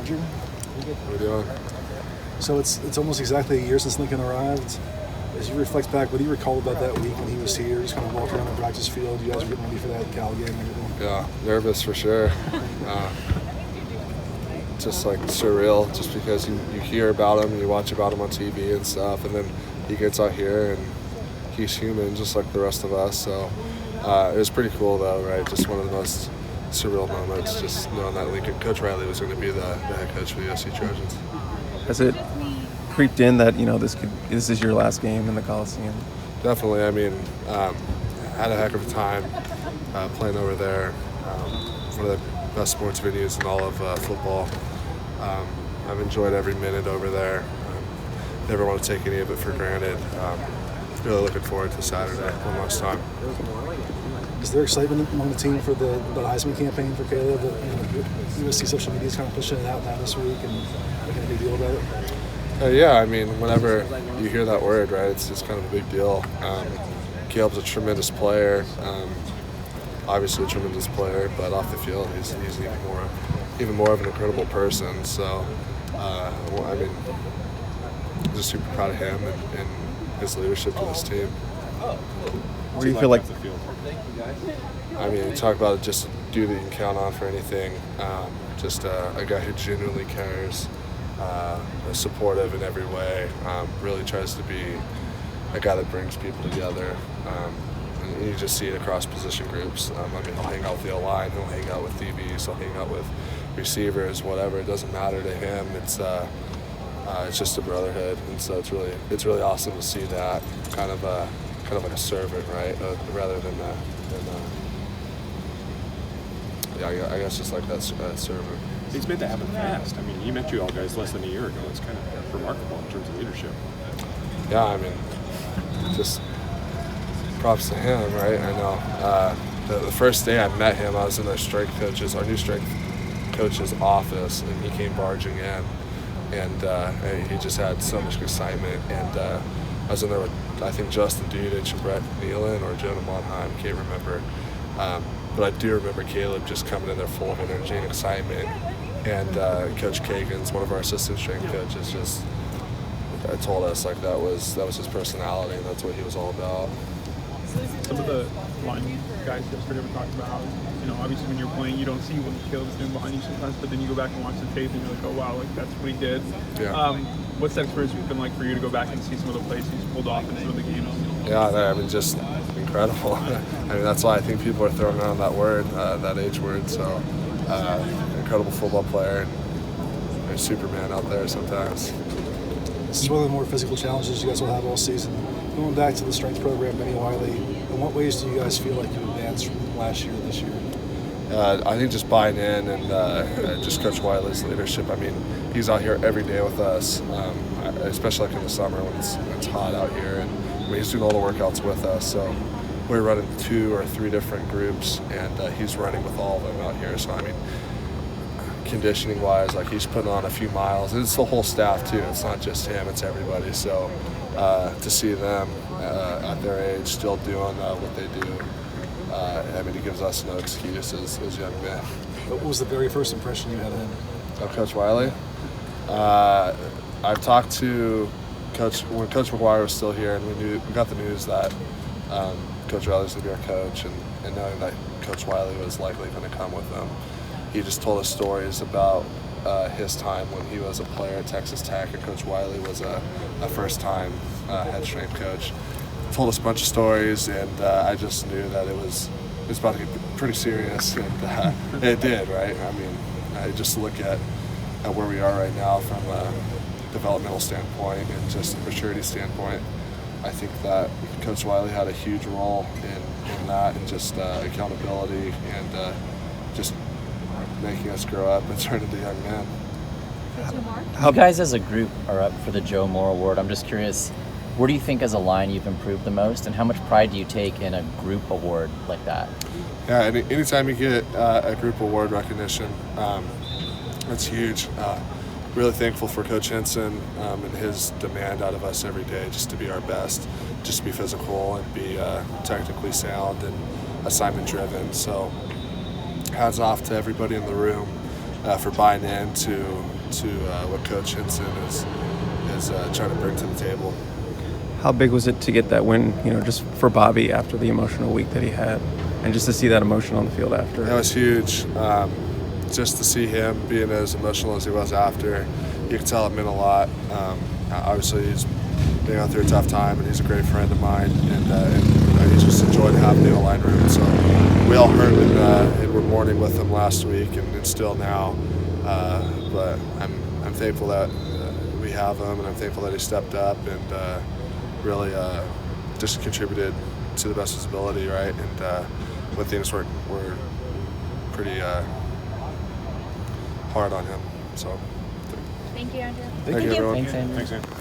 Andrew. How are we doing? So it's almost exactly a year since Lincoln arrived. As you reflect back, what do you recall about that week when he was here? Just kind of walking around the practice field. You guys were getting ready for that Cal game and everything. Yeah, nervous for sure. Just like surreal, just because you hear about him, you watch about him on TV and stuff, and then he gets out here and he's human just like the rest of us. So it was pretty cool though, right? Just one of the most surreal moments, just knowing that Lincoln, Coach Riley was going to be the head coach for the USC Trojans. Has it creeped in that this is your last game in the Coliseum? Definitely. I mean, had a heck of a time playing over there. One of the best sports venues in all of football. I've enjoyed every minute over there. Never want to take any of it for granted. Really looking forward to Saturday one last time. Is there excitement among the team for the Heisman campaign for Caleb? USC social media is kind of pushing it out now this week and making a big deal about it. Yeah, I mean, whenever you hear that word, right, it's kind of a big deal. Caleb's a tremendous player, obviously a tremendous player, but off the field, he's even more of an incredible person. So, I mean, I'm just super proud of him and his leadership to this team. Where do you feel like? I mean, you talk about just a dude that you can count on for anything. Just a guy who genuinely cares, supportive in every way. Really tries to be a guy that brings people together. And you just see it across position groups. I mean, he'll hang out with the O-line, he'll hang out with DBs, he'll hang out with receivers, whatever. It doesn't matter to him. It's just a brotherhood, and so it's really awesome to see that kind of like a servant, right? Rather than I guess just like that servant. He's made that happen fast. I mean, he met you all guys less than a year ago. It's kind of remarkable in terms of leadership. Yeah, I mean, just props to him, right? I know. The first day I met him, I was in our new strength coach's office, and he came barging in, and he just had so much excitement. And I was in there with, I think, Justin Dudich and Brett Nealon or Jonah Monheim, can't remember. But I do remember Caleb just coming in there full of energy and excitement. And Coach Kagan's, one of our assistant strength coaches, just told us like that was his personality and that's what he was all about. Some of the line guys yesterday were talking about, obviously when you're playing, you don't see what Caleb's doing behind you sometimes, but then you go back and watch the tape and you're like, oh wow, like that's what he did. Yeah. What's that experience been like for you to go back and see some of the plays he's pulled off in some of the games? Yeah, I mean, just incredible. I mean, that's why I think people are throwing around that word, that H word. So, incredible football player, and there's Superman out there sometimes. This is one of the more physical challenges you guys will have all season. Going back to the strength program, Benny Wiley, in what ways do you guys feel like you advanced from last year to this year? I think just buying in and just Coach Wiley's leadership. I mean, he's out here every day with us, especially like in the summer when it's hot out here. And I mean, he's doing all the workouts with us. So we're running 2 or 3 different groups, and he's running with all of them out here. So I mean, conditioning-wise, like he's putting on a few miles. And it's the whole staff too. It's not just him; it's everybody. So to see them at their age still doing what they do. I mean, it gives us no excuse as young men. What was the very first impression you had of him? Of Coach Wiley? I've talked to when Coach McGuire was still here, and we got the news that Coach Riley was going to be our coach, and knowing that Coach Wiley was likely going to come with them. He just told us stories about his time when he was a player at Texas Tech, and Coach Wiley was a first-time head strength coach. Told us a bunch of stories, and I just knew that it was about to get pretty serious, and it did, right? I mean, I just look at where we are right now from a developmental standpoint and just maturity standpoint. I think that Coach Wiley had a huge role in that, and just accountability and just making us grow up and turn into young men. You guys as a group are up for the Joe Moore Award. I'm just curious, where do you think as a line you've improved the most, and how much pride do you take in a group award like that? Yeah, anytime you get a group award recognition, that's huge. Really thankful for Coach Henson and his demand out of us every day just to be our best, just to be physical and be technically sound and assignment driven. So hats off to everybody in the room for buying in to to what Coach Hinson is trying to bring to the table. How big was it to get that win, just for Bobby after the emotional week that he had, and just to see that emotion on the field after? That was huge. Just to see him being as emotional as he was after, you could tell it meant a lot. Obviously, he's been going through a tough time, and he's a great friend of mine, and he's just enjoyed having the O-line room. So we all heard and were mourning with him last week, and still now. But I'm thankful that we have him, and I'm thankful that he stepped up and really just contributed to the best of his ability, right? And when things were pretty hard on him. So Thank you, Andrew. thank you, everyone. Thanks, Andrew. Thanks, Andrew.